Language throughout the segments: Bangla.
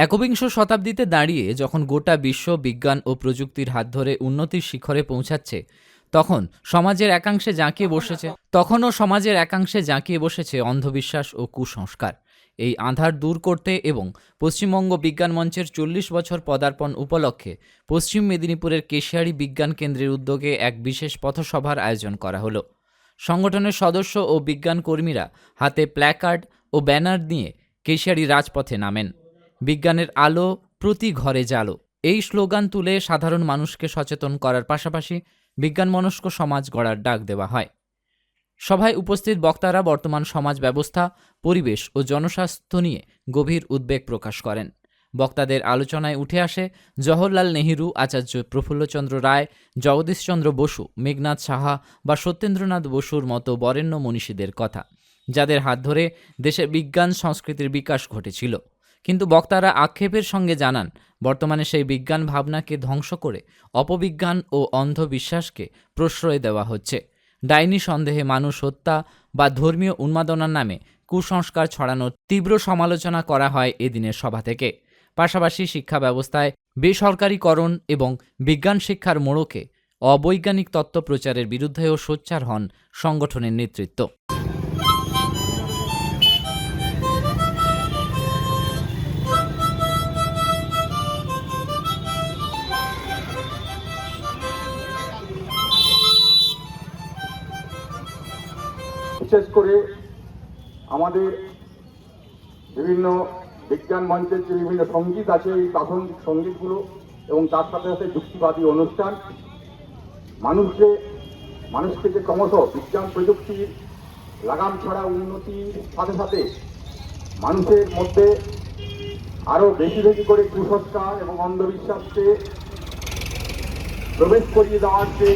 একবিংশ শতাব্দীতে দাঁড়িয়ে যখন গোটা বিশ্ব বিজ্ঞান ও প্রযুক্তির হাত ধরে উন্নতির শিখরে পৌঁছাচ্ছে, তখনও সমাজের একাংশে জাঁকিয়ে বসেছে অন্ধবিশ্বাস ও কুসংস্কার। এই আঁধার দূর করতে এবং পশ্চিমবঙ্গ বিজ্ঞান মঞ্চের 40 বছর পদার্পণ উপলক্ষে পশ্চিম মেদিনীপুরের কেশিয়ারি বিজ্ঞান কেন্দ্রের উদ্যোগে এক বিশেষ পথসভার আয়োজন করা হলো। সংগঠনের সদস্য ও বিজ্ঞান কর্মীরা হাতে প্ল্যাকার্ড ও ব্যানার নিয়ে কেশিয়ারি রাজপথে নামেন। বিজ্ঞানের আলো প্রতি ঘরে জালো, এই স্লোগান তুলে সাধারণ মানুষকে সচেতন করার পাশাপাশি বিজ্ঞানমনস্ক সমাজ গড়ার ডাক দেওয়া হয়। সভায় উপস্থিত বক্তারা বর্তমান সমাজ ব্যবস্থা, পরিবেশ ও জনস্বাস্থ্য নিয়ে গভীর উদ্বেগ প্রকাশ করেন। বক্তাদের আলোচনায় উঠে আসে জওহরলাল নেহেরু, আচার্য প্রফুল্লচন্দ্র রায়, জগদীশচন্দ্র বসু, মেঘনাদ সাহা বা সত্যেন্দ্রনাথ বসুর মতো বরেণ্য মনীষীদের কথা, যাদের হাত ধরে দেশে বিজ্ঞান সংস্কৃতির বিকাশ ঘটেছিল। কিন্তু বক্তারা আক্ষেপের সঙ্গে জানান, বর্তমানে সেই বিজ্ঞান ভাবনাকে ধ্বংস করে অপবিজ্ঞান ও অন্ধবিশ্বাসকে প্রশ্রয় দেওয়া হচ্ছে। ডাইনি সন্দেহে মানুষ হত্যা বা ধর্মীয় উন্মাদনার নামে কুসংস্কার ছড়ানোর তীব্র সমালোচনা করা হয় এদিনের সভা থেকে। পাশাপাশি শিক্ষা ব্যবস্থায় বেসরকারীকরণ এবং বিজ্ঞান শিক্ষার মোড়কে অবৈজ্ঞানিক তত্ত্ব প্রচারের বিরুদ্ধেও সোচ্চার হন সংগঠনের নেতৃত্ব। বিশেষ করে আমাদের বিভিন্ন বিজ্ঞান মঞ্চের যে বিভিন্ন সঙ্গীত আছে, এই প্রাসঙ্গিক সঙ্গীতগুলো এবং তার সাথে সাথে যুক্তিবাদী অনুষ্ঠান মানুষকে যে ক্রমশ বিজ্ঞান প্রযুক্তির লাগাম ছাড়া উন্নতির সাথে সাথে মানুষের মধ্যে আরো বেশি বেশি করে কুসংস্কার এবং অন্ধবিশ্বাসকে প্রবেশ করিয়ে দেওয়ার যে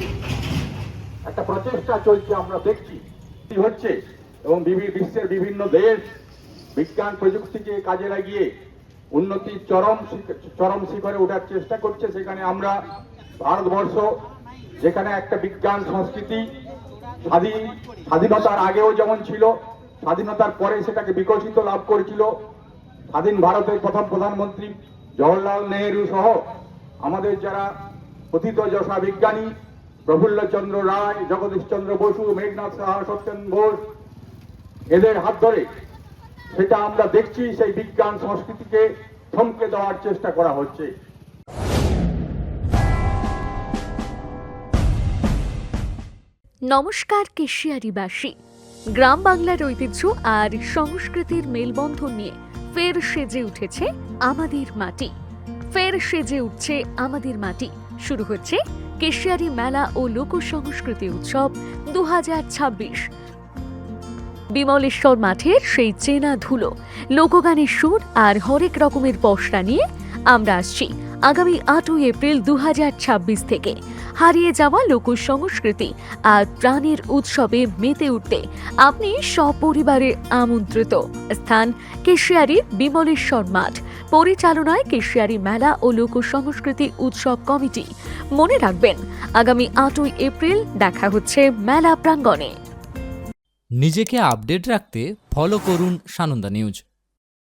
একটা প্রচেষ্টা চলছে আমরা দেখছি হচ্ছে, এবং বিশ্বের বিভিন্ন দেশ বিজ্ঞান প্রযুক্তিকে কাজে লাগিয়ে উন্নতির চরম শিখরে ওঠার চেষ্টা করছে। সেখানে আমরা ভারতবর্ষ, যেখানে একটা বিজ্ঞান সংস্কৃতি স্বাধীনতার আগেও যেমন ছিল, স্বাধীনতার পরে সেটাকে বিকশিত লাভ করেছিল। স্বাধীন ভারতের প্রথম প্রধানমন্ত্রী জওহরলাল নেহেরু সহ আমাদের যারা প্রথিত যশা বিজ্ঞানী প্রফুল্লচন্দ্র রায়, জগদীশচন্দ্র বসু, মেঘনাদ সাহা, সত্যেন্দ্র বোস, এদের হাত ধরে সেটা আমরা দেখছি, সেই বিজ্ঞান সংস্কৃতিকে থমকে দেওয়ার চেষ্টা করা হচ্ছে। নমস্কার কেশিয়ারিবাসী, গ্রাম বাংলার ঐতিহ্য আর সংস্কৃতির মেলবন্ধন নিয়ে ফের সেজে উঠেছে আমাদের মাটি। ফের সেজে উঠছে আমাদের মাটি। শুরু হচ্ছে কেশিয়ারি মেলা ও লোক সংস্কৃতি উৎসব 2026। বিমলেশ্বর মাঠের সেই চেনা ধুলো, লোকগানের সুর আর হরেক রকমের পসরা নিয়ে আমরা আসছি আগামী 8 এপ্রিল 2026 থেকে। হারিয়ে যাওয়া লোক সংস্কৃতি আর প্রাণের উৎসবে মেতে উঠতে আপনি সপরিবারে আমন্ত্রিত। স্থান কেশিয়ারি বিমলেশ্বর মাঠ, পরিচালনায় কেশিয়ারি মেলা ও লোক সংস্কৃতি উৎসব কমিটি। মনে রাখবেন, আগামী 8 এপ্রিল দেখা হচ্ছে মেলা প্রাঙ্গণে। নিজেকে আপডেট রাখতে ফলো করুন সানন্দা নিউজ।